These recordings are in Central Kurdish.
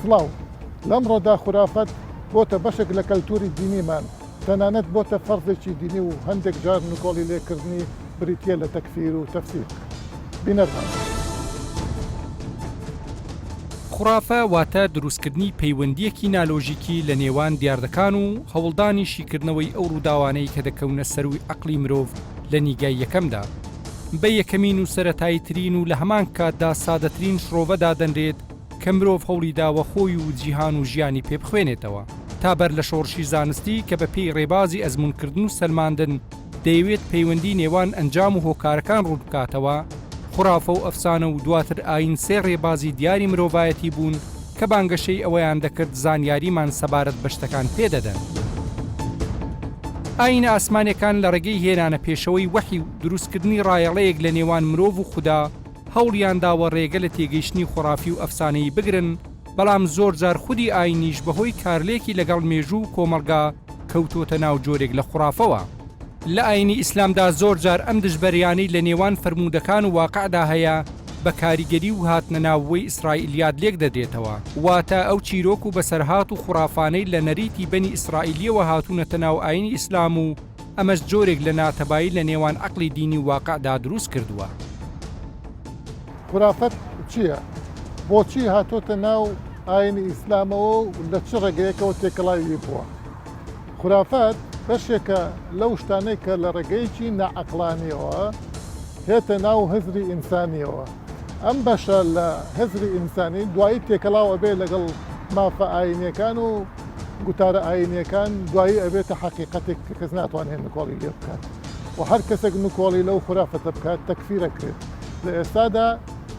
سڵاو لەم ڕۆدا خورافەت بۆتە بەشێک لە کەلتوری دینیمان تەنانەت بۆتە فەرزێکی دینی و هەندێک جار نکۆڵی لێکردنی بریتە لە تەکفیر و تەفسیر بینەرمان. خوڕافە واتە دروستکردنی پەیوەندیەکی نالۆژیکی لە نێوان دیاردەکان و هەوڵدانی شیکردنەوەی ئەو ڕووداوانەی کە دەکەونە سەروی عەقلی مرۆڤ لە نیگای یەکەمدا بە یەکەمین و سەرەتاییترین و لە هەمان کاتدا سادەترین شڕۆڤەدا دەنرێت کە مرۆڤ هەوڵی داوە خۆی و جیهان و ژیانی پێ بخوێنێتەوە تا بەر لە شۆڕشی زانستی کە بە پێی ڕێبازی ئەزمونکردن و سەلماندن دەیەوێت پەیوەندی نێوان ئەنجام و هۆکارەکان ڕوو بکاتەوە. خوڕافە و ئەفسانە و دواتر ئاین سێ ڕێبازی دیاری مرۆڤایەتی بوون کە بانگەشەی ئەوەیان دەکرد زانیاریمان سەبارەت بە شتەکان پێدەدەن. ئاینە ئاسمانەکان لە ڕێگەی هێنانە پێشەوەی وەحی و دروستکردنی ڕایەڵەیەک لە نێوان مرۆڤ و خوددا هەوڵیان داوە ڕێگە لە تێگەیشتنی خوڕافی و ئەفسانەی بگرن، بەڵام زۆر جار خودی ئاینیش بەهۆی کارلێکی لەگەڵ مێژوو و کۆمەڵگا کەوتۆتە ناو جۆرێک لە خوڕافەوە. لە ئاینی ئیسلامدا زۆر جار ئەم دژبەریانەی لە نێوان فەرموودەکان و واقعدا هەیە بە کاریگەری و هاتنە ناوەوەی ئیسرائیلیات لێک دەدرێتەوە، واتە ئەو چیرۆک و بەسەرهات و خوڕافانەی لە نەریتی بەنی ئیسرائیلیەوە هاتوونەتە ناو ئاینی ئیسلام و ئەمەش جۆرێک لە ناتەبایی لە نێوان عەقلی دینی و واقعدا دروست کردووە. خورافەت چییە؟ بۆچی هاتۆتە ناو ئاینی ئیسلامەوە و لە چ ڕێگەیەکەوە تێکەڵاوی بووە؟ خورافەت بەشێکە لەو شتانەی کە لە ڕێگەیەکی نەعەقلانیەوە هێتە ناو هزری ئینسانیەوە. ئەم بەشە لە هزری ئینسانی دوایی تێکەڵاوە بێ لەگەڵ مافە ئاینیەکان و گوتارە ئاینیەکان دوایی ئەبێتە حەقیقەتێک کە کەس ناتوانێت نکۆڵی لێ بکات و هەر کەسێک نکۆڵی لەو خورافەتە بکات تەکفیرەکرێت. لە ئێستادا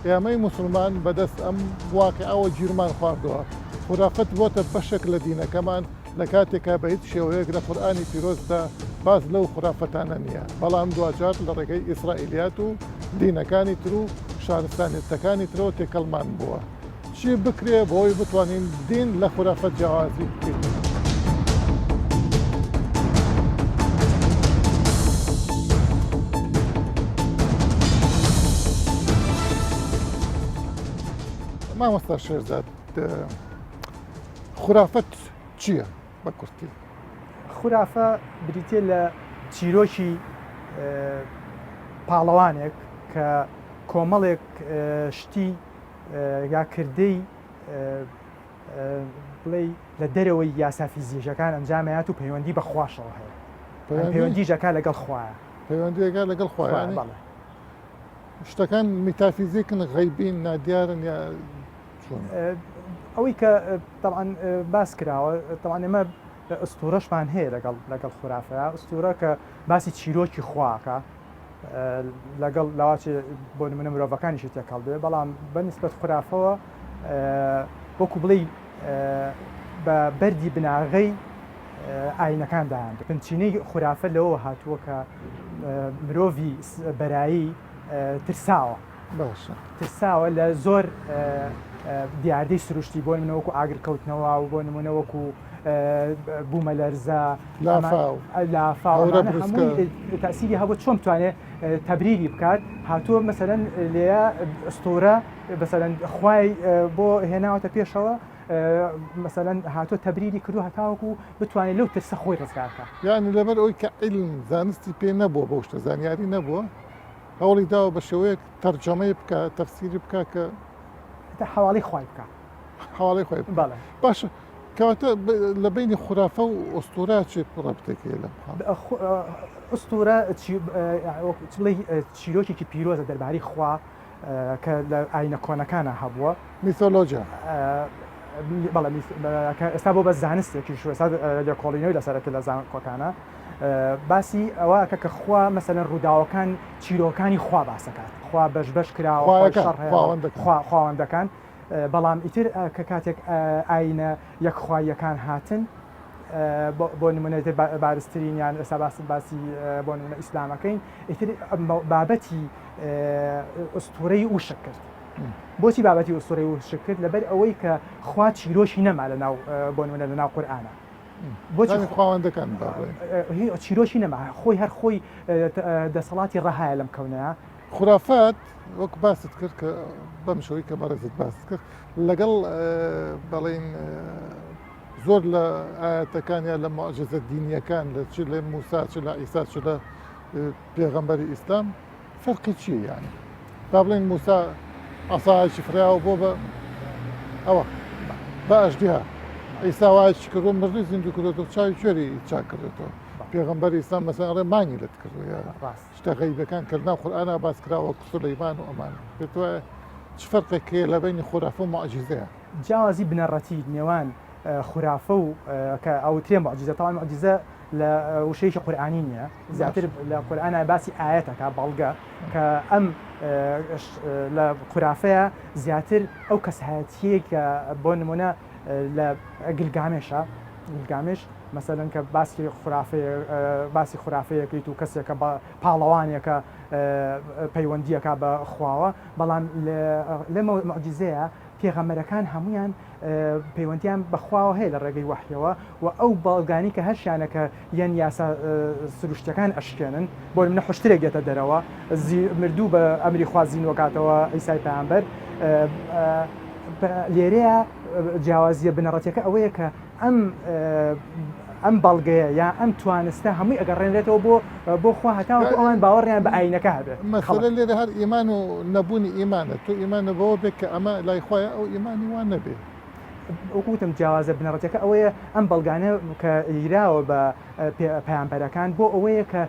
ئێمەی موسڵمان بەدەست ئەم واقعەوە گیرمان خواردەوە. خورافەت بۆتە بەشێک لە دینەکەمان لە کاتێکا بە هیچ شێوەیەک لە قورئانی پیرۆزدا باز لەو خورافەتانە نییە، بەڵام دوجار لە ڕێگەی ئیسرائیلیات و دینەکانی تر و شارستانێتەکانی ترەوە تێکەڵمان بووە. چی بکرێ بۆی بتوانین دین لە خورافەت جیاوازی بکەین؟ مامۆستا شێرزاد، خورافەت چییە بە کورتی؟ خورافە بریتێ لە چیرۆکی پاڵەوانێک کە کۆمەڵێک شتی یا کردەی بڵێ لە دەرەوەی یاسا فیزیکەکان ئەنجامەیات و پەیوەندی بە خواشەوە هەیە، پەیوەندیژەکە لەگەڵ خوایە، پەیوەندیەکە لەگەڵ خوایە. شتەکان میتافیزیکن، غەیبین، نادیارن یا ئەوەی کە طبعاً باس کراوە. طبعاً ئێمە ئەستورەشمان هەیە لەگەڵ خورافەیە، ئەستورە کە باسی چیرۆکی خواکە لەگەڵ لاواچێ بۆ نمونە مرۆڤەکانیشی تێکەڵ بێ، بەڵام بەنسبەت خورافەوە وەکو بڵێ بە بەردی بناغەی ئاینەکان داهاند. پنچینەی خورافە لەوە هاتووە کە مرۆڤی بەرایی ترساوە، ترساوە لە زۆر دیاردەی سروشتی، بۆ نمونە وەکو ئاگرکەوتنەوە و بۆ نمونە وەکو بوومە لەرزە، لافاو هەمووی تاسیری هەبوو چۆن بتوانێت تەبریری بکات. هاتووە مەسەلەن لێە ئەستۆرە بەسەلەن خوای بۆ هێناوەتە پێشەوە، مەسەلەن هاتۆ تەبریری کردو هەتاوەکو بتوانێت لەو ترسە خۆی ڕزگارکە. یعنی لەبەر ئەوی کە عیلم زانستی پێ نەبووە بۆ شتە زانیاری نەبووە، هەوڵی داوە بە شێوەیەک تەرجەمەی بکە، تەفسیری بکە کە حواڵی خوای بکە، حواڵی خوای بکە. باشە، کەواتە لە بینی خورافە و ئەستورە چێ ڕەبتێکی لەم؟ ئەستورە بڵێ چیرۆکێکی پیرۆزە دەربارەی خوا کە لە ئاینە کۆنەکانە هەبووە، میتۆلۆژیا. بەڵێ ئێستا بۆ بە زانستێکی شوێستا لێکۆڵینەوەی لەسەرەکە لە زان کۆکانە باسی ئەوە کە خوا مەسەلەن ڕووداوەکان چیرۆکانی خوا باسەکات، خوا بەش کراوە خواوەندەکان، بەڵام ئیتر کە کاتێک ئاینە یەکخواییەکان هاتن بۆ نمونە بارزترینیان ئێستا باسی بۆ نمونە ئیسلامەکەین، ئیتر بابەتی ئەستورەی وشک کرد. بۆچی بابەتی ئەستورەی وشک کرد؟ لەبەر ئەوەی کە خوا چیرۆشی نەما لەناو بۆ نمونە لەناو قورئانە. بۆچی خواوەندەکان چیرۆشی نەما، خۆی هەر خۆی دەسەڵاتی ڕەهایە لەم کەونەیە، خرافات وەک باست کرد کە بەم شەوەی کە بەڕێزت باست کرد لەگەڵ بەڵێن زۆر لە ئاەتەکانیان لە معجزە دینیەکان لە چ لە موسا چ لە ئیسا چ لە پێغەمبەری ئیسلام فەرقی چییە یانی با بڵێن موسا ئەساهایکی فراوە بۆ بە ئەوە بە ئەژدیها ئیسا وایکی کردو مردی زیندوو کردێتەوە چاوی کوێری چاک کردێتەوە پێغەمبەری ئیسلام مەسەڵەن ئەڵێ مانگی لێت کردووە شتە غەیبەکان کردنا قورئانە باس کراوە سولەیمان و ئەمان پێت وایە چ فەرقێک هەیە لە بینی خورافە و معجزەیە جیاوازی بنەڕەتی نێوان خورافە و کە ئەوترێ معجزە تاوان معجزە لە وشەیەکی قورئانی نییە زیاتر لە قورئانە باسی ئاەتەکە بەڵگە کە ئەم لە خورافەیە زیاتر ئەو کەسایەتیە کە بۆ نمونە لە گلگامێشە گلگامێش مەسەلەن کە باسی خورافەیەکەیت و کەسێکە بە پاڵەوانێکە پەیوەندیەکە بە خواوە بەڵام لە معجزەیە پێغەمبەرەکان هەمویان پەیوەندیان بەخواوە هەیە لە ڕێگەی وحیەوە و ئەو باڵگانی کە هەرشیانەکە یان یاسا سروشتەکان ئەشکێنن بۆ منە حشتێک دێتە دەرەوە مردوو بە ئەمری خوازین وکاتەوە ئیسای پەیامبەر لێرەیە جیاوازیە بنەڕەتیەکە ئەوەیە کە ئەم بەڵگەیە یا ئەم توانستە هەمووی ئەگەڕێنرێتەوە بۆ خوا هەتاوەکو ئەوان باوەڕیان بە ئاینەکە هەبێت مەسەلە لێرە هەر ئیمان و نەبوونی ئیمانە تۆ ئیمانە بەوە بێت کە ئەمە لای خۆیە ئەو ئیمانی وان نەبێت وەکوتم جیاوازە بنەڕەتەکە ئەوەیە ئەم بەڵگانە کە ئیراوە بە پەیامبەرەکان بۆ ئەوەیە کە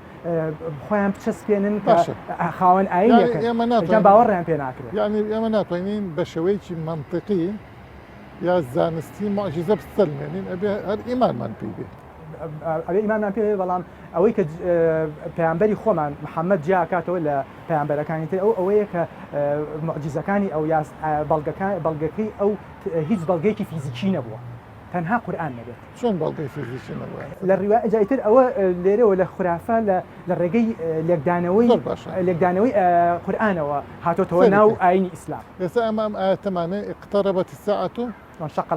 خۆیان بچەسپێنن خاوەن ئاینەکە باوەڕیان پێ ناکرێت یعنی ئێمە ناتوانین بە شێوەیەکی منطقی یا زانستی معجزە بستەلمێنین ئەبێ هەر ئیمانمان پێی بێت ئەوێ ئیمانمان پێ بەڵام ئەوەی کە پەیامبەری خۆمان محەممەد جیاکاتەوە لە پەیامبەرەکانی تر ئەوەیە کە معجزەکانی ئەو بەڵگەکەی ئەو هیچ بەڵگەیەکی فیزیکی نەبووە تەنها قورئان نەبێت چۆن بەڵگەی فیزیکی نەبووە لە ڕیواەت جایتر ئەوە لێرەوە لە خورافە لە ڕێگەی لێکدانەوەی قورئانەوە هاتۆتەوە ناو ئاینی ئیسلام ئێستا ئەمام ئاەتەمانە اقتربت الساعة وانشق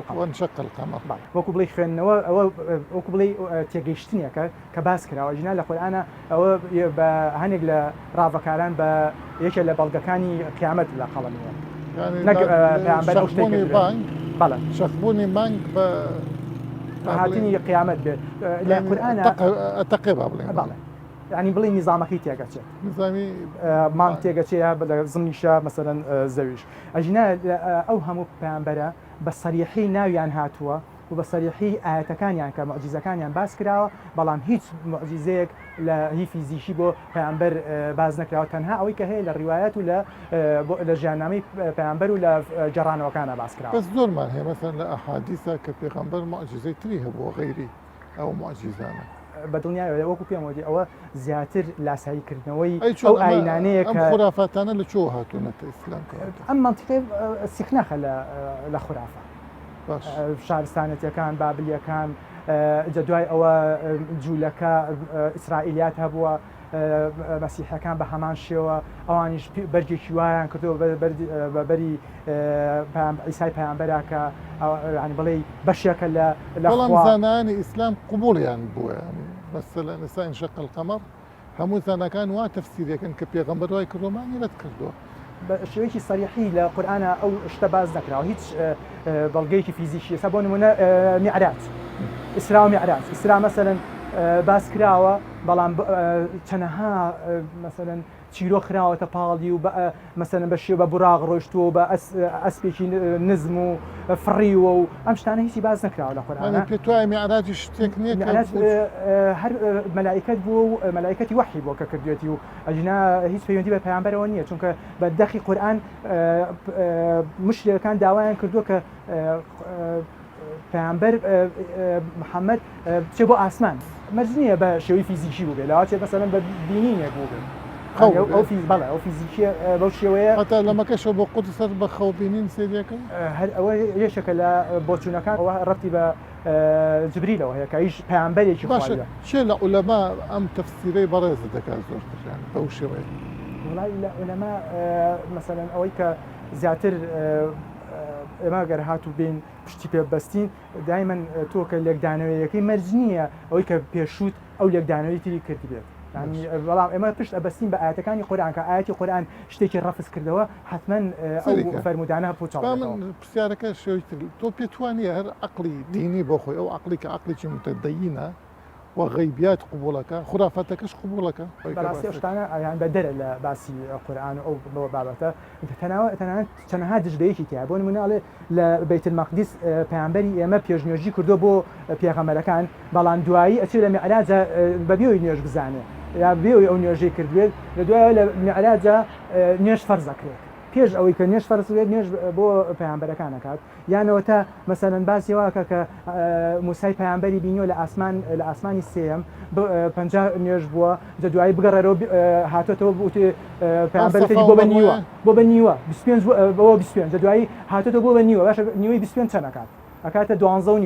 القمر وەکو بڵێ خوێندنەوە ئەوە وەکو بڵێ تێگەیشتنیەکە کە باس کراوە ژنا لە قورئانە ئەوە بە هەنێک لە ڕاوەکاران بە یەکێک لە بەڵگەکانی قیامەت لە قەڵەمیە شەخبوونی مانگ بە هاتنی قیامەت بێت لە قورئانە تەقێبا بڵێن ینی بڵێ نیزامەکەی تێگەچێت نظامی مانگ تێگەچەیە لە زمنیشە مەسەرەن زەویش ئەژنا ئەو هەموو پەیامبەرە بە سەریحی ناویان هاتووە و بە سەریحی ئاەتەکانیان کە معجزەکانیان باس کراوە بەڵام هیچ معجزەیەک لە هی فیزیکی بۆ پەیامبەر باز نەکراوە تەنها ئەوەی کە هەیە لە ڕیوایەت و لە ژیاننامەی پەیامبەر و لە جەڕانەوەکانە باس کراوە بەس زۆرمان هەیە مەسەن لە ئەحادیثە کە پێغەمبەر معجزەی تری هەبووە غەیری ئەو معجزانە بەدڵنیایە وەکو پێمەوەی ئەوە زیاتر لاساییکردنەوەی ئەو ئاینانەیە کە خورافاتانە لە چۆ هاتوونەتە ئیسلام ئەم منتیقی سیخناخە لە خورافە شارستانەتیەکان بابلیەکان دوای ئەوە جوولەکە ئیسرائیلیات هەبووە مەسیحەکان بە هەمان شێوە ئەوانیش بەرگێکی وایان کردەوە بەبەری ئیسای پەیامبەرە کە ینی بڵێ بەشێکە لە بەڵام زانانی ئیسلام قبوڵیان بووە مەسەلەن ئێستا انشق القمر هەموو زانەکان وا تەفسیرەکەن کە پێغەمبەر وای کردومانی رەت کردووە بە شێوەیەکی سەریحی لە قورئانە ئەو شتە باز نەکراوە هیچ بەڵگەیەکی فیزیکی ئێستا بۆ نمونە میعراج ئیسرا و میعراج ئیسرا مەسەلەن باس کراوە بەڵام چەنەها مەسەلەن چیرۆ خراوەتە پاڵی و مەسەلەن بە شێوە بە براغ ڕۆیشتووە بە ئەسپێکی نزم و فڕیوە و ئەم شتانە هیچی باز نەکراوە لە قورئانە پێت وایە میعراجی شتێک نییە هەر مەلایکەت بووە و مەلایکەتی وحی بۆ کە کردوێتی و ئەجنا هیچ پەیوەندی بە پەیامبەرەوە نییە چونکە بە دەخی قورئان مشرێکەکان داوایان کردووە کە پەیامبەر محەممەد بچێ بۆ ئاسمان مەرج نییە بە شێوەی فیزیکی بوو بێت لەواچێ مەسەلەن بە بینینێک بوو بێت بەڵێ ئەو فیزیکیە بەو شێوەیە هەتا لەمەکەشەوە بۆ قودسەر بە خەوبینین سێریەکەی هەر ئەوە یەشێکە لە بۆچوونەکان ئەوە ڕەتی بە جبریلەوە هەیە کە هیچ پەیامبەرێکی باشە چێ لە عولەما ئەم تەفسیرەی بەڕێز دەکات زۆرتر بەو شێوەیە وڵای لە عولەما مەسەلەن ئەوەی کە زیاتر ئێمە گەر هاتوو بین پشتی پێبەستین دایمەن تۆ کە لێکدانەوەیەکەی مەرج نییە ئەوەی کە پێشوت ئەو لێکدانەوەی تری کردی بێت يعني بەڵام ئێمە پشت ئەبەستین بە ئاەتەکانی قورآن کە ئاەتی قورآن شتێکی ڕەفز کردەوە حتمەن ئەو فەرمودانە پوچاڵ پرسیارەکە شێوتر تۆ پێتوانیە هەر عقلی دینی بۆ خۆی ئەو عقلی کە عقلێکی متدەینە و غیبیات قبولەکە خرافاتەکەش قبولەکە بەڕاستی شتانە ئەیان بە دەرە لە باسی قورآن و ئەو بابەتە تەنانەت چەندەها دژدەیەکی تیا بۆ نمونەڵێ لە بەیت المەقدیس پەیامبەری ئێمە پێشنیێژی کردو بۆ پێغەمبەرەکان بەڵام دوایی ئەچێت لە میعراجە بەبێەوەی نوێژ بزانێ یا بێەوەی ئەو نوێژەی کردوێت لە دوایە لە میعراجە نوێژ فەرزەکرێت پێش ئەوەی کە نوێژ فەرزوێت نوێژ بۆ پەیامبەرەکان دەکات یانەوە تا مەسەلەن باسی واکە کە موسای پەیامبەری بینیۆ لە ئاسمانی سێم 50 نوێژ بووە دوایی بگەڕێرەوە هاتۆتەوە بوتی پەیامبەری بۆ بە نیوە بۆ بە نیوە 25 دوایی هاتۆتەوە بۆ بە نیوە باشە نیوەی 25 چەندەکات ئەکاتە 12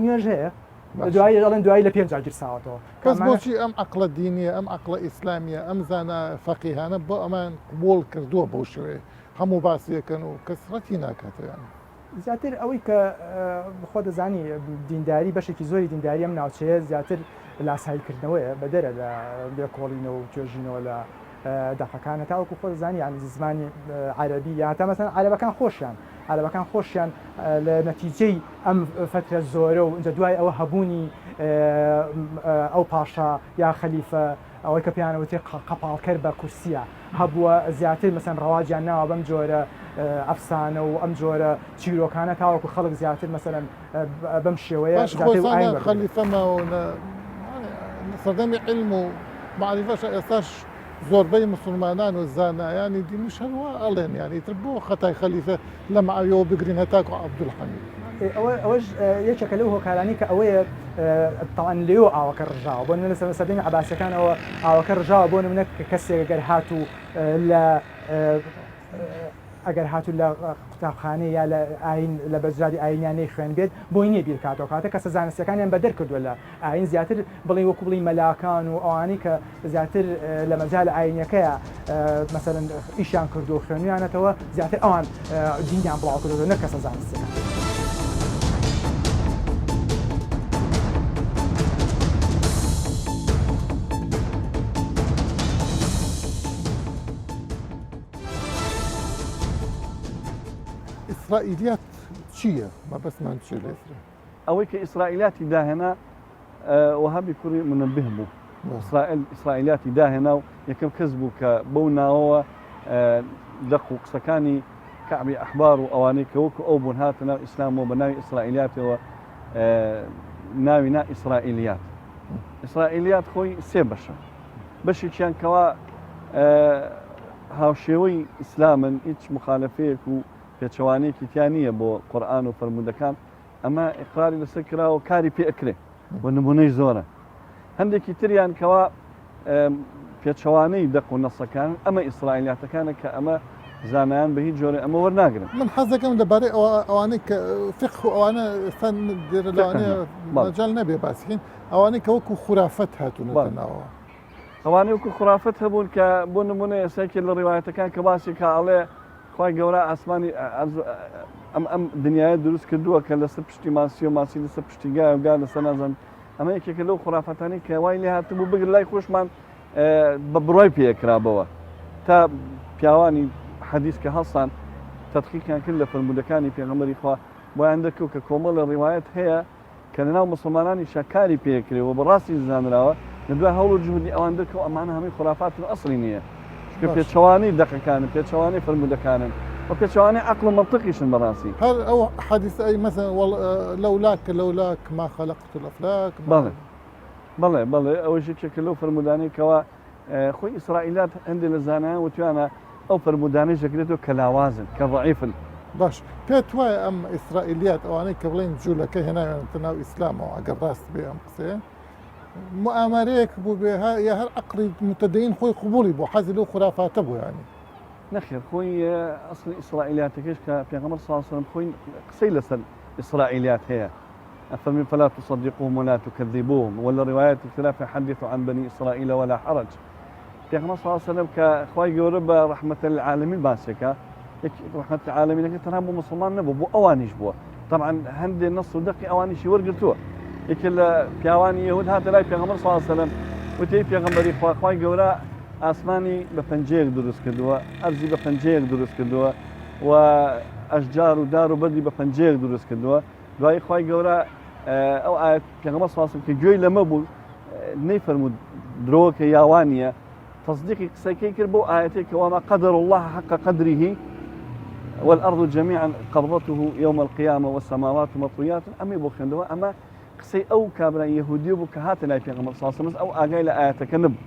نوێژ هەیە دوایی دەڵێن دوایی لە 5 گیرساوەتەوە کەس بۆچی ئەم عقلە دینیە ئەم عقلە ئیسلامیە ئەم زانە فەقیهانە بۆ ئەمان قبول کردووە بۆ شوێ هەموو باسیەکەن و کەسڕەتی ناکاتیان زیاتر ئەوەی کە خۆ دەزانی دینداری بەشێکی زۆری دینداری ئەم ناوچەیە زیاتر لاساییکردنەوەیە بە دەرە لە لێکۆڵینەوە و توێژینەوە لە دەفەکانە تاوەکو خۆ دەزانی یان زمانی عەرەبی یان تا مەسەلەن عەرەبەکان خۆشیان لە نەتیجەی ئەم فترە زۆرە و اینجا دوای ئەوە هەبوونی ئەو پاشا یا خەلیفە ئەوەی کە پیانەوەتی قەپاڵکەر بە کورسیە هەبووە زیاتر مەسەن ڕەواجیان ناوە بەم جۆرە ئەفسانە و ئەم جۆرە چیرۆکانە تاوەکو خەڵک زیاتر مەسەلەن بەم شێوەیە خەلیفەماوە سەردەمی علم و معریفەش ئێستاش زۆربەی مسلمانان و زانایانی دینیش هەروە ئەڵێن یانی تر بۆ خەتای خەلیفە لە مەعاویەوە بگرین هەتاکو عەبدولحەمید ئەوەش یەکێکە لەو هۆکارانی کە ئەوەیە تەوان لێو ئاوەکە ڕژاوە بۆ نمونە سەردەمی عەباسیەکان ئەوە ئاوەکە ڕژاوە بۆ نمونە کەسێک ئەگەر هاتوو لە ئەگەر هاتوو لە قوتابخانەی یا لە ئاین لە بەجاری ئاینیانەی خوێن بێت بۆی نییە بیرکاتەوە کاتە کەسە زانستیەکانیان بەدەر کردووە لە ئاین زیاتر بڵێ وەکو بڵی مەلاکان و ئەوانەی کە زیاتر لە مەجال ئاینەکەیە مەسەلەن ئیشیان کردو و خوێنویانەتەوە زیاتر ئەوان دینیان بڵاو کردو نە کەسە زانستیەکان. إسرائيليات چییە؟ ما بس من چی لێترە ئەوەی کە ئیسرائیلاتی داهێنا وهابی کوڕی منبه بوو ئیسرائیلاتی داهێنا و یەکەم کەس بوو کە بەو ناوەوە دەق و قسەکانی کەعبی ئەحبار و ئەوانەی کە وەکو ئەو بوون هاتە ناو ئیسلامەوە بە ناوی ئیسرائیلاتەوە ناوی نا ئیسرائیلیات خۆی سێ بەشە بەشێکیان کەوا هاوشێوەی ئیسلامن هیچ مخالفەیەک و پێچەوانەیەکی تیان نییە بۆ قورئان و فەرمودەکان ئەمە ئیقراری لەسەر کراوە کاری پێ ئەکرێ بۆ نمونەی زۆرە هەندێکی تریان کەوا پێچەوانەی دەق و نەسەکان ئەمە ئیسرائیلاتەکانە کە ئەمە زانایان بە هیچ جۆرە ئەمە وەرناگرن من حەزەکەم لەبارەی ئەوانەی کە فقه و ئەوانە ئێستا لەوانەیە مەجال نەبێ باسیکەین ئەوانەی کە وەکو خورافەت هاتوونەتە ناوەوە ئەوانەی وەکو خورافەت هەبوون کە بۆ نمونە ئێستاکە لە ڕیوایەتەکان کە باسی کاڵێ خی گەورە ئاسمانی ئەم دنیاە دروست کردووە کە لەسەر پشتی ماسی و ماسی لەسەر پشتیگای وگا لەسەر نازان ئەمە یەکێکە لەو خورافەتانی کە وای لێ هاتبوو بگر لای خۆشمان بە بڕای پێکرابەوە تا پیاوانی حەدیث کە هەڵسان تەدقیقیان کرد لە فەرمودەکانی پێغەمبەری خوا بۆیان دەکەوت کە کۆمەڵ لە ڕیوایەت هەیە کە لەناو مسلمانانی شەکاری پێکرێەوە بەڕاستی زانراوە لە دوای هەوڵ و جوودی ئەوان دەکەوت ئەمانە هەمووی خورافاتن ئەسڵی نییە کە پێچەوانەی دەقەکانن پێچەوانەی فەرمودەکانن و پێچەوانەی عەقڵ و منطقیشن بەڕاستی هەر ئەو حەدیث ئەی مەسەن لەولاک ما خەلەقت الأفلاک بەڵێ ئەوەش یەکێکە لەو فەرمودانەی کەوا خۆی ئیسرائیلات هەندێک لە زانایان وتوانە ئەو فەرمودانەی دەکرێتەوە کە لاوازن کە ضەعیفن باش پێت وایە ئەم ئیسرائیلیات ئەوانەی کە بڵێن جوولەکە هێناوێنێتە ناو ئیسلامەوە ئەگەر ڕاست بێ ئەم قسەیە مؤامرەیەک بوو بێ یا هەر عەقڵی متدەین خۆی قبوڵی بۆ حەزی لەو خورافاتە بوو ینی نەخێر خۆی ئەسڵی ئیسرائیلاتەکەش کە پێغەمبەر صلی الله علیه وسلم خۆی قسەی لەسەر ئیسرائیلات هەیە أفمن فلا تصدقوهم ولا تكذبوهم ولا روايات اختلاف حدثوا عن بني إسرائيل ولا حرج پیغمبر صلی الله علیه وسلم که خوای گەورە بە رحمة العالمین باسێکە رحمة العالمینەکە تەنها بۆ مسلمان نەبوو بۆ ئەوانیش بووە طبعا هەندێک نەس و دەقی ئەوانیشی وەرگرتووە یەکێ لە پیاوانی یەهود هاتە لای پێغەمبەر صلی الله علیه وسلم وتی پێغەمبەری خواخوای گەورە ئاسمانی بە پەنجەیەک دروست کردووە ئەرزی بە پەنجەیەک دروست کردووە و ئەشجار و دار و بەردی بە پەنجەیەک دروست کردووە دوای خی گەورە ئەو ئاەت پێغەمبەر ساسم کە گوێی لەمە بوو نەیفەرمود درۆکە یاوانە تصديقي قسەکەی کرد بۆ ئاەتێک وما قدر الله حق قدره والأرض جميعا قبضته يوم القيامة والسماوات مطويات أمي بو خوێندەوە ئەمە قسەی ئەو کابرا یەهودی بوو کە هاتە لای پێغەمبەر صلی الله علیه و سلم ئەو ئاگای لە ئاەتەکە نەبوو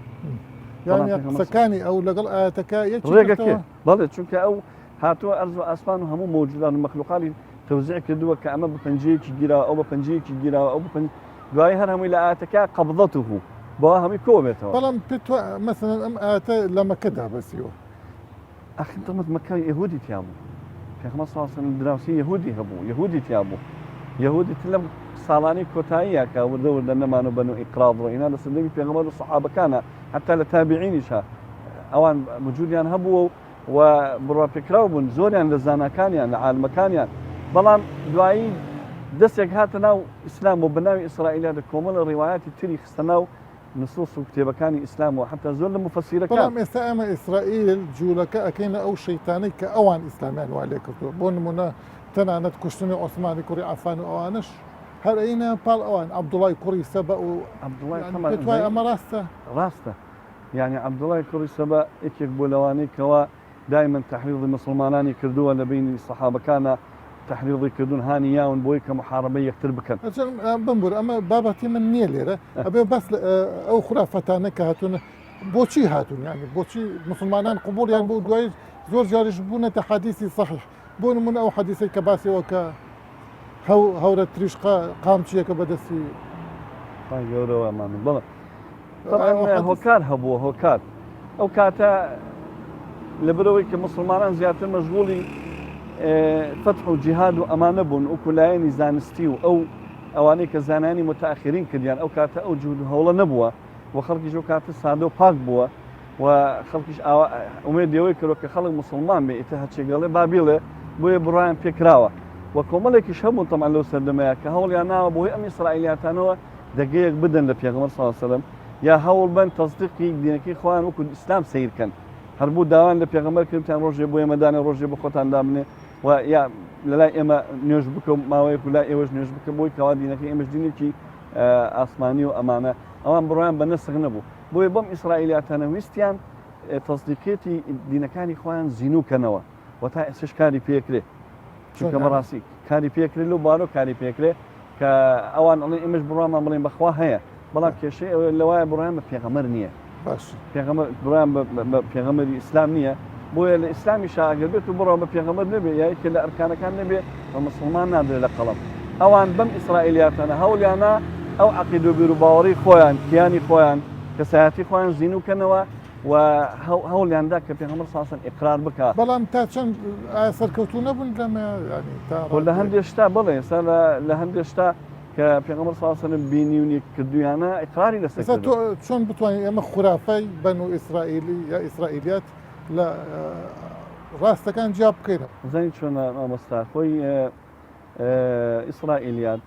يعني قسەکانی ئەو لەگەڵ ئاەتەکە ڕێگە کرد بەڵێ چونکە ئەو هاتووە ئەرز و ئاسمان و هەموو مەوجودات و مەخلوقاتی تەوزیع کردووە کە ئەمە بە پەنجەیەکی گیراوە ئەو بە پەنجەیەکی گیراوە ئەو دوای هەر هەمووی لە ئاەتەکە قبضته بۆ هەمووی کۆ بێتەوە بەڵام مثلا ئەم ئاەتە لە مەکەدا بەسیوە ئەخی دەمت مەکە یەهودی تیا بوو پێغەمبەر صلی الله علیه و سلم دراوسی یەهودی هەبوو یەهودی تیا بوو یەهودی لەم ساڵانی کۆتاییە کە وردە وردە نەمان و بەن و ئیقراض ڕۆینا لە سەردەمی پێغەمبەر و سەحابەکانە حتا لە تابعینیشە ئەوان وجودیان هەبووە و بڕاپێکراو بوون زۆریان لە زانەکانیان لە عالمەکانیان بەڵام دوایی دەستێک هاتە ناو ئیسلام و بەناوی ئیسرائیلیا لە کۆمەڵە ڕێوایەتی تری خستە ناو نصوص و کتێبەکانی ئیسلام و حتا زۆر لە مفەسیرەکان بەڵام ئێستا ئەمە ئیسرائیل جوولەکە ئەکەینە ئەو شەیتانەی کە ئەوان ئیسلامیان وا لێ کردووە بۆ نمونە تەنانەت کوشتنی عوسمانی کوڕی عەفان و ئەوانش هەر ئەینە پاڵ ئەوان عەبدوڵای کوڕی سەبە و پێتوای ئەمە ڕاستە ڕاستە یعنی عەبدوڵای کوڕی سەبە یەکێک بۆ لەوانەی کەوا دایما تحریضی مسلمانانی کردووە لە بینی سەحابەکانە تحریضی کردوون هانی یاون بۆی کە محاربە یەکتر بکەن بمبور ئەمە بابەتی من نییە لێرە ئەبێ بەس ئەو خرافتانە کە هاتوونە بۆچی هاتوون یعنی بۆچی مسلمانان قبولیان بۆ دوای زۆر جاریش بوونەتە حەدیثی صحیح بۆ نمونە ئەو حەدیثەی کە باسیەوە کە هەورە تریشقا قامچیەکە بەدەستی گەورەوەمان بڵێ هۆکار هەبووە هۆکار ئەو کاتە لەبەرەوەی کە مسلمانان زیاتر مەشغوڵی فتح و جیهاد و ئەمانە بوون و کولایەنی زانستی و ئەوانەی کە زانانی متأخرین کردیان ئەو کاتە ئەو جوود هەوڵە نەبووە و خەڵکیش ئەو کاتە سادە و پاک بووە و خەڵکیش ئومێدەوەی کردوە کە خەڵک مسلمان بێ ئیتر هەرچێگەڵێ بابیڵێ بۆیە بڕایان پێکراوە و کۆمەڵێکیش هەبوون تەمان لەو سەردەمەیە کە هەوڵیان ناوە بۆی ئەم ئیسرائیلیاتانەوە دەگەیەک بدەن لە پێغەمبەر صلی الله علیه و سلم یا هەوڵ بن تەصدیقی دینەکەی خۆیان وەکو ئیسلام سیرکەن هەر بوو داوان لە پێغەمبەر کردیان ڕۆژێ بۆ ئێمەدانێ ڕۆژێ بە خۆتان دابنێ و یا لەلای ئێمە نوێژ بکەم ماوەیەک و لای ئێوەش نوێژ بکەم بۆی کەوا دینەکەی ئێمەش دینێکی ئاسمانی و ئەمانە ئەوان بڕۆیان بە نەسخ نەبوو بۆیە بەم ئیسرائیلیاتانە ویستیان تەصدیقێتی دینەکانی خۆیان زینوکەنەوە و تا ئێستش کاری پێکرێ چونکە بەڕاستی کاری پێکرێت لەو بارۆ کاری پێکرێ کە ئەوان ئەڵێ ئێمەش بڕوامان بڵێن بەخوا هەیە بەڵام کێشەی ئەوە لەوایە بڕیان بە پێغەمبەر نییە پێغەمبەر بڕیان بە پێغەمبەری ئیسلام نییە بۆیە لە ئیسلامی شاگەر بێت و بڕۆ بە پێغەمبەر نەبێ یایکە لە ئەرکانەکان نەبێ بە مسلمان نادرێت لە قەڵەم ئەوان بەم ئیسرائیلیاتانە هەوڵیانە ئەو عەقیدە و بیر و باوەڕی خۆیان کیانی خۆیان کەسایەتی خۆیان زینوکەنەوە و هەوڵیاندا کە پێغەمبەر صلی الله علیه و سلم ئیقرار بکات بەڵام تا چەند سەرکەوتوو نەبوون لەمە لە هەندێک شتا بڵێ ئێستا لە هەندێک شتا کە پێغەمبەر صلی الله علیه و سلم بینیونی کردویانە ئیقراری لەسەر کردووە چۆن بتوانین ئێمە خورافەی بەن و ئیسرائیلی یا ئیسرائیلیات لە ڕاستەکان جیاب بکەینە زانی چۆنە مامۆستا خۆی ئیسرائیلیات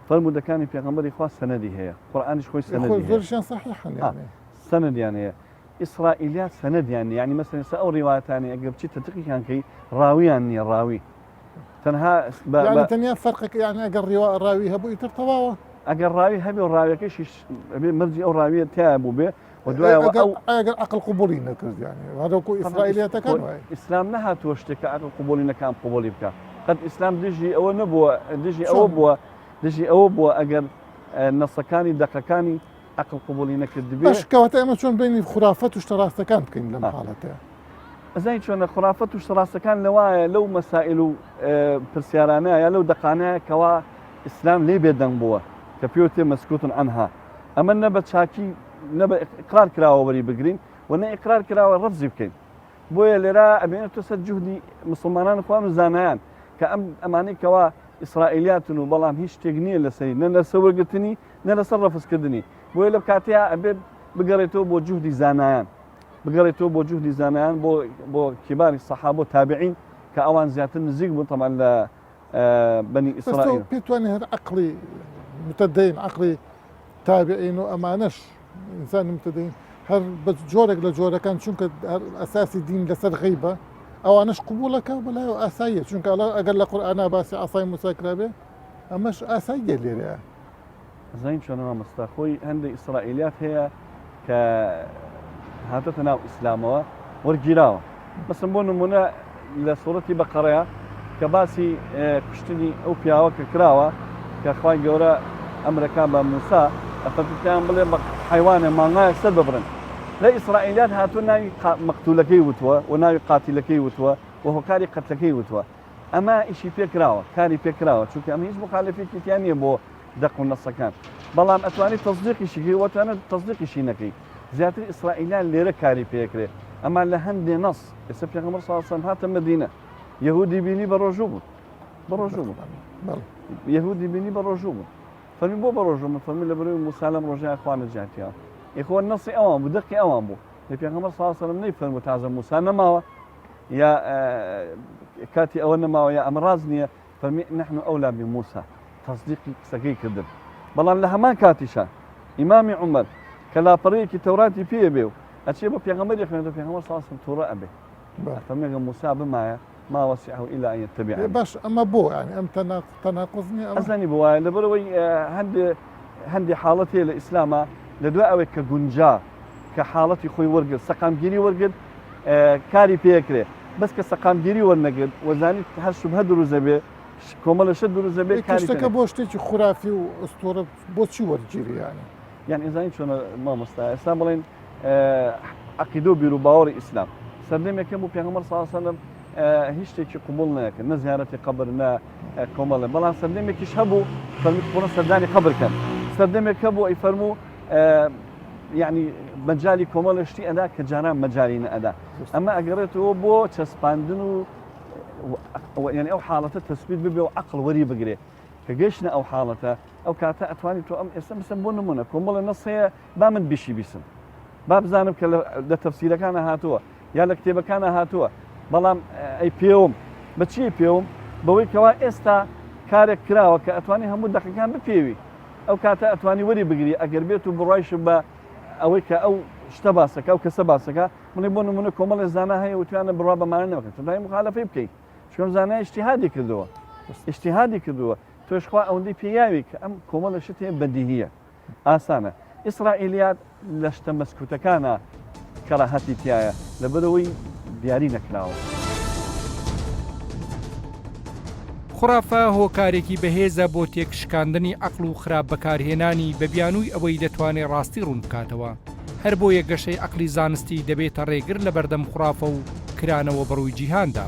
فەرمودەکانی پێغەمبەری خوا سەنەدی هەیە قورئانیش خۆی سەنەدی زۆرشیان صحیحن سەنەدیان هەیە ئیسرائیلیات سەنەدیان یعنی مەسەلەن ئێستا ئەو ڕیواتانی ئەگەر بچیت تەتقیقیان کەی ڕاویان نییە ڕاوی تەنها تەنیا فەرقەکە یعنی ئەگەر ڕاوی هەبوو ئیتر تەواوە ئەگەر ڕاوی هەبێ و ڕاویەکەیشیش مەرجی ئەو ڕاویە تیا بوو بێ ئەگەر عەقڵ قبوڵی نەکرد یعنی هەروەکو ئیسرائیلیاتەکان ئیسلام نەهاتووە شتێک کە عەقڵ قبوڵی نەکان قبوڵی بکات قەت ئیسلام دژی ئەوە نەبووە دژی ئەوە بووە ئەگەر نەسەکانی دەقەکانی عەقڵ قبوڵی نەکرد باش کەواتە ئێمە چۆن بینی خورافەت و شتە ڕاستەکان بکەین لەم حاڵەتەیە ئەزای چۆنە خورافەت و شتە ڕاستەکان لەوایە لەو مەسائل و پرسیارانەیە یا لەو دەقانەیە کەوا ئیسلام لێ بێدەنگ بووە کە پێوتێ مەسکوتن عنها ئەمە نە بە چاکی نە بە ئیقرار کراوە وەری بگرین و نە ئیقرار کراوە ڕەفزی بکەین بۆیە لێرە ئەبێنێتە سەر جوهدی مسلمانان خوان و زانایان کە ئەمانەی کەوا ئیسرائیلیاتن و بەڵام هیچ شتێک نییە لەسەری نە لە سەوەرگرتنی نە لەسەر ڕەفزکردنی بۆیە لە کاتەیە ئەبێ بگەڕێتەوە بۆ جوهدی زانایان بگەڕێتەوە بۆ جوهدی زانایان بۆ کیباری سەحابە و تابعین کە ئەوان زیاتر نزیک بوون تەمان لە بەنی ئیسرائیل پێتوانێت هەر عەقڵی متەدەین عەقڵی تابعین و ئەمانەش ئینسان متدین هەر بە جۆرێک لە جۆرەکان چونکە ئەساسی دین لەسەر غیبە ئەوانش قبولەکە بەلای و ئاساییە چونکە ئەگەر لە قورئانا باسی ئاسای موساکرا بێ ئەمەش ئاساییە لێرەیە زين شلون مامۆستا خۆی هەندێک ئیسرائیلیات هەیە کە هاتۆتە ناو ئیسلامەوە وەرگیراوە مەسن بۆ نمونە لە سوورەتی بەقەڕەیە کە باسی کوشتنی ئەو پیاوە کە کراوە کە خوای گەورە ئەمرەکان بە موسا ئەفەتیان بڵێ بە حیوانە مانگایەک سەر ببرن لە ئیسرائیلیات هاتووە ناوی مەقتولەکەی وتووە و ناوی قاتیلەکەی وتووە و هۆکاری قەتلەکەی وتووە ئەمە ئیشی پێکراوە کاری پێکراوە چونکە ئەمە هیچ مخالفێکی تیان نییە بۆ دەق و نەسەکان بەڵام ئەتوانێت تەصدیقیشی وەتوانێت تەصدیقیشی نەکەی زیاتر ئیسرائیلیان لێرە کاری پێکرێ ئەما لە هەندێ نەس ئێستا پێغەمبەر صلی الله علیه و سلم هاتە مەدینە یەهودی بینی بە ڕۆژوو بوو بە ڕۆژوو بوو یەهودی بینی بە ڕۆژوو بوو فەرمی بۆ بە ڕۆژوو من فەرمی لە بەرەوەی موسا لەم ڕۆژەیە خوا نەجاتیان یەخۆ نەسی ئەوان بوو دەقی ئەوان بوو لە پێغەمبەر صلی الله علیه و سلم نەیفەرموو تازە موسا نەماوە یا کاتی ئەوە نەماوە یا ئەمڕاز نییە فەرمی نحن ئەولا بموسا تەصدیقی قسەکەی کردن بەڵام لە هەمان کاتیشە ئیمامی عومەر کە لاپەڕەیەکی تەوراتی پێ بێ و ئەچێ بە پێغەمبەری خوێنێتەوە پێغەمبەر صلی الله علیه و سلم تووڕە ئەبێ فەرمێگە موسا بمایە ما وسعه إلا أن يتبعني باش أما بو يعني أم تناقضني أزني بو لبروي هندي حالتي الإسلام لدواء أو كجنجا كحالتي خوي ورقد سقام جيري ورقد كاري بيكري بس كسقام جيري ورنقد وزاني هل شبه دروزبي كمال شد دروزبي كاري كشتك بوشتي خرافي وأسطورة بوشي ورجيري يعني إذا شو ما مستعد إسلام عقيدو بيروباور الإسلام سردم يكمل بيغمبر صلى الله عليه وسلم هیچ شتێکی قبول نەکەن نە زیارەتی قبر نە کۆمەڵێ بەڵام سەردەمێکیش هەبوو فەرمی بڕۆ سەردانی قبرکەن سەردەمێک هەبوو ئەی فەرموو یعنی مەجای کۆمەڵە شتی ئەدا کە جاران مەجای نەئەدا ئەمە ئەگەڕێتەوە بۆ چەسپاندن و یعنی ئەو حاڵەتە تەسبیت ببێ و عەقڵ وەری بگرێ کە گەیشتنە ئەو حاڵەتە ئەو کاتە ئەتوانی تۆ ئەم ئێستا مثلا بۆ نمونە کۆمەڵە نەس هەیە با من بیشی بیسم با بزانم کە لە تەفسیرەکانە هاتووە یا لە کتێبەکانە هاتووە بەڵام ئەی پێوم بەچی پێوم بەوەی کەوا ئێستا کارێک کراوە کە ئەتوانی هەموو دەقەکان بپێوی ئەو کاتە ئەتوانی وەری بگری ئەگەر بێت و بڕایش بە ئەوەی کە ئەو شتە باسەکە ئەو کەسە باسەکە منی بۆ نمونە کۆمەڵی زانە هەیە وتوانە بڕوا بەمانە نەوەکەن تۆدای مخالەفەی بکەیت چۆن زانای ئیجتیهادی کردووە ئیجتیهادی کردووە تۆشخوا ئەوەندەی پێیاوی کە ئەم کۆمەڵە شت هەیە بەدیهیە ئاسانە ئیسرائیلیات لە شتە مەسکوتەکانە کەڕاهەتی تایە لەبەرەوەی دیاری نەکراوە خوڕافە هۆکارێکی بەهێزە بۆ تێکشکاندنی عەقڵ و خراپ بەکارهێنانی بە بیانووی ئەوەی دەتوانێت ڕاستی ڕوون بکاتەوە هەر بۆ یەکگەشەی عەقڵی زانستی دەبێتە ڕێگر لە بەردەم خوڕافە و کرانەوە بەڕووی جیهاندا